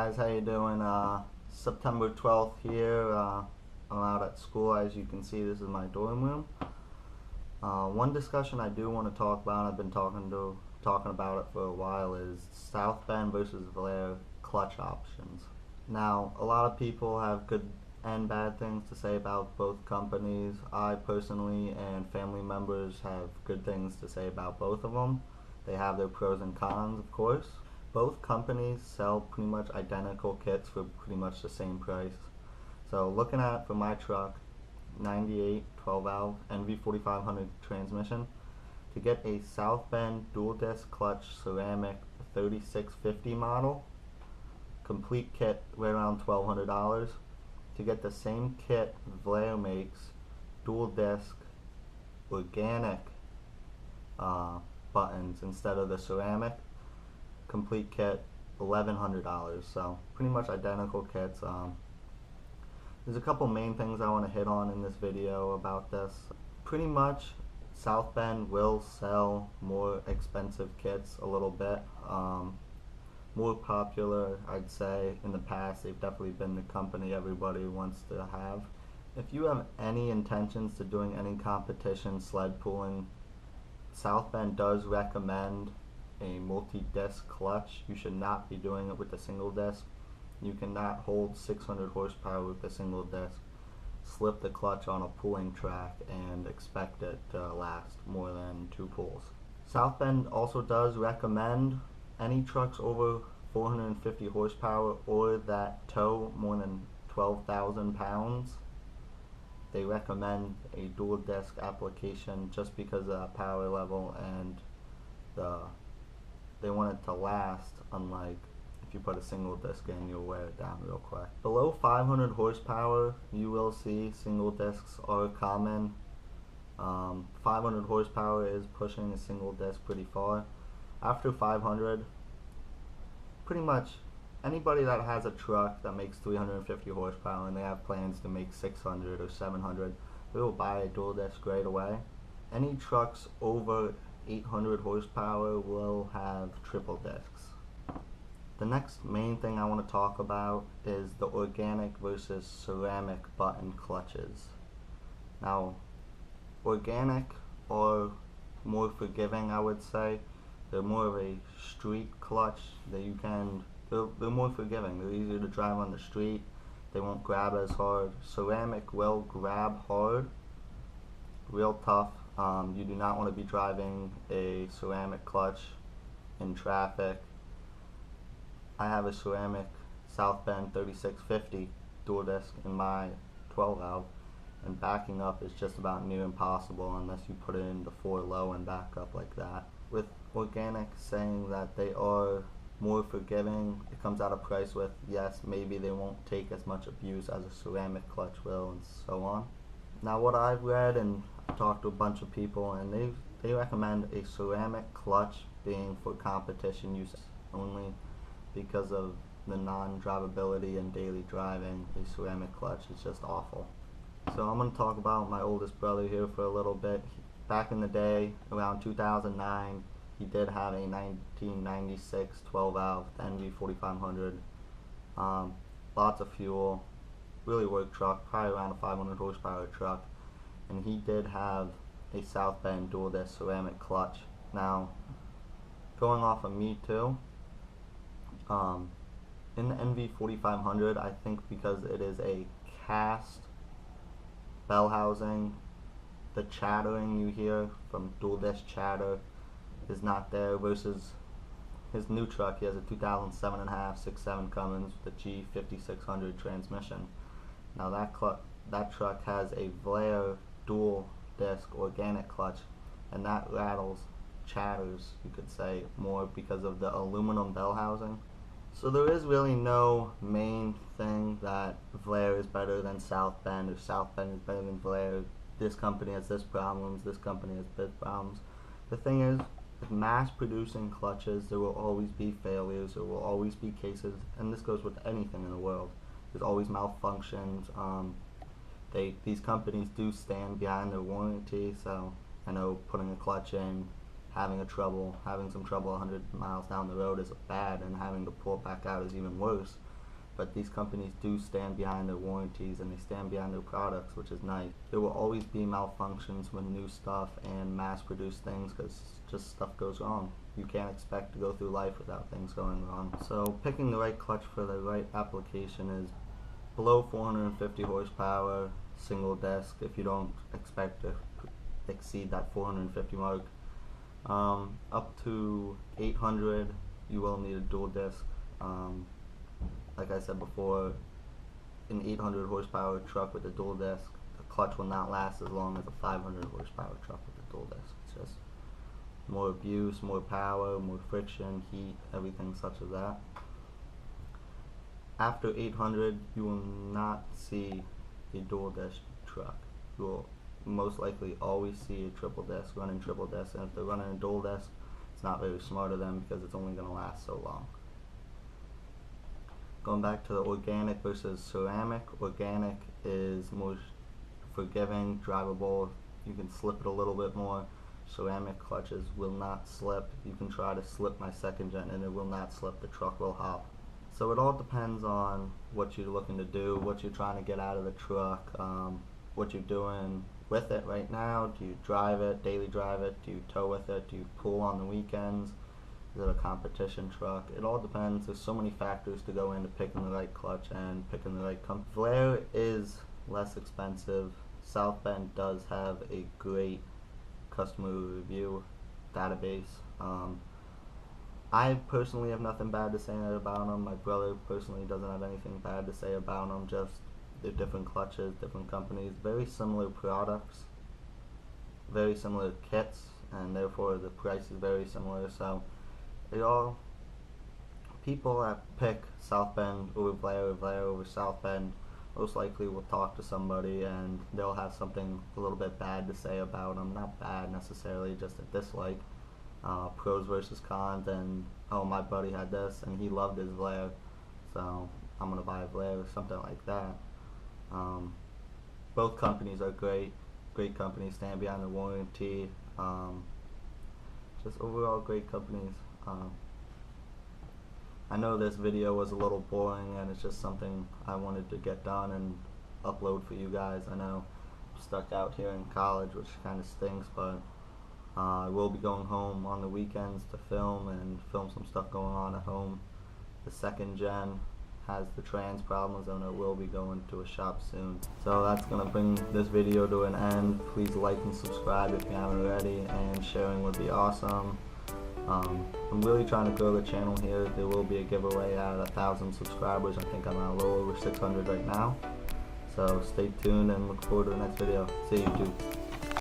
guys, how you doing? September 12th here. I'm out at school. As you can see, this is my dorm room. One discussion I do want to talk about, I've been talking about it for a while, is South Bend versus Valair clutch options. Now, a lot of people have good and bad things to say about both companies. I personally and family members have good things to say about both of them. They have their pros and cons, of course. Both companies sell pretty much identical kits for pretty much the same price. So looking at, for my truck, 98 12 valve NV4500 transmission, to get a South Bend dual disc clutch ceramic 3650 model, complete kit right around $1,200. To get the same kit Valair makes, dual disc organic buttons instead of the ceramic, complete kit $1,100. So pretty much identical kits. There's a couple main things I want to hit on in this video about this. Pretty much South Bend will sell more expensive kits a little bit. More popular, I'd say. In the past, they've definitely been the company everybody wants to have. If you have any intentions to doing any competition sled pulling, South Bend does recommend a multi-disc clutch. You should not be doing it with a single disc. You cannot hold 600 horsepower with a single disc, slip the clutch on a pulling track, and expect it to last more than 2 pulls. South Bend also does recommend any trucks over 450 horsepower or that tow more than 12,000 pounds. They recommend a dual disc application just because of that power level, and they want it to last, unlike if you put a single disc in, you'll wear it down real quick. Below 500 horsepower, you will see single discs are common. 500 horsepower is pushing a single disc pretty far. After 500, pretty much anybody that has a truck that makes 350 horsepower and they have plans to make 600 or 700, they will buy a dual disc right away. Any trucks over 800 horsepower will have triple discs. The next main thing I want to talk about is the organic versus ceramic button clutches. Now, organic are more forgiving, I would say. They're more of a street clutch that they're more forgiving. They're easier to drive on the street. They won't grab as hard. Ceramic will grab hard, real tough. You do not want to be driving a ceramic clutch in traffic. I have a ceramic South Bend 3650 dual disc in my 12 valve, and backing up is just about near impossible unless you put it into 4 low and back up like that. With organic saying that they are more forgiving, it comes out of price with, yes, maybe they won't take as much abuse as a ceramic clutch will, and so on. Now, what I've read and talked to a bunch of people, and they recommend a ceramic clutch being for competition use only because of the non-drivability and daily driving. A ceramic clutch is just awful. So I'm going to talk about my oldest brother here for a little bit. Back in the day, around 2009, he did have a 1996 12 valve NV4500. Lots of fuel, really work truck, probably around a 500 horsepower truck, and he did have a South Bend dual disc ceramic clutch. Now, going off of me too, in the NV4500, I think because it is a cast bell housing, the chattering you hear from dual disc chatter is not there, versus his new truck. He has a 2007 6.7 Cummins with a G5600 transmission. Now that truck has a Valair dual disc organic clutch, and that chatters, you could say, more because of the aluminum bell housing. So there is really no main thing that Valair is better than South Bend, or South Bend is better than Valair. This company has this problems, this company has this problems. The thing is, with mass producing clutches, there will always be failures, there will always be cases, and this goes with anything in the world. There's always malfunctions. These companies do stand behind their warranty, so I know putting a clutch in, having some trouble 100 miles down the road is bad, and having to pull it back out is even worse. but these companies do stand behind their warranties and they stand behind their products, which is nice. There will always be malfunctions with new stuff and mass-produced things because just stuff goes wrong. You can't expect to go through life without things going wrong. So picking the right clutch for the right application is below 450 horsepower, single disc if you don't expect to exceed that 450 mark. Up to 800 you will need a dual disc. Like I said before, an 800 horsepower truck with a dual disc, the clutch will not last as long as a 500 horsepower truck with a dual disc. It's just more abuse, more power, more friction, heat, everything such as that. After 800, you will not see a dual disc truck. You will most likely always see a triple disc, running triple disc, and if they're running a dual disc, it's not very smart of them because it's only going to last so long. Going back to the organic versus ceramic, organic is more forgiving, drivable, you can slip it a little bit more. Ceramic clutches will not slip. You can try to slip my second gen and it will not slip, the truck will hop. So it all depends on what you're looking to do, what you're trying to get out of the truck, what you're doing with it right now. Do you drive it, daily drive it? Do you tow with it? Do you pull on the weekends? Is it a competition truck? It all depends. There's so many factors to go into picking the right clutch and picking the right company. Valair is less expensive. South Bend does have a great customer review database. I personally have nothing bad to say about them. My brother personally doesn't have anything bad to say about them. Just they're different clutches, different companies, very similar products, very similar kits, and therefore the price is very similar. So people that pick South Bend over Valair, or Valair over South Bend, most likely will talk to somebody and they'll have something a little bit bad to say about them. Not bad necessarily, just a dislike. Pros versus cons, and oh, my buddy had this and he loved his Valair, so I'm gonna buy a Valair or something like that. Both companies are great companies, stand behind the warranty. Just overall great companies. I know this video was a little boring and it's just something I wanted to get done and upload for you guys. I know I'm stuck out here in college, which kind of stinks, but I will be going home on the weekends to film some stuff going on at home. The second gen has the trans problems and I will be going to a shop soon. So that's going to bring this video to an end. Please like and subscribe if you haven't already, and sharing would be awesome. I'm really trying to grow the channel here. There will be a giveaway at 1,000 subscribers. I think I'm at a little over 600 right now. So stay tuned and look forward to the next video. See you, YouTube.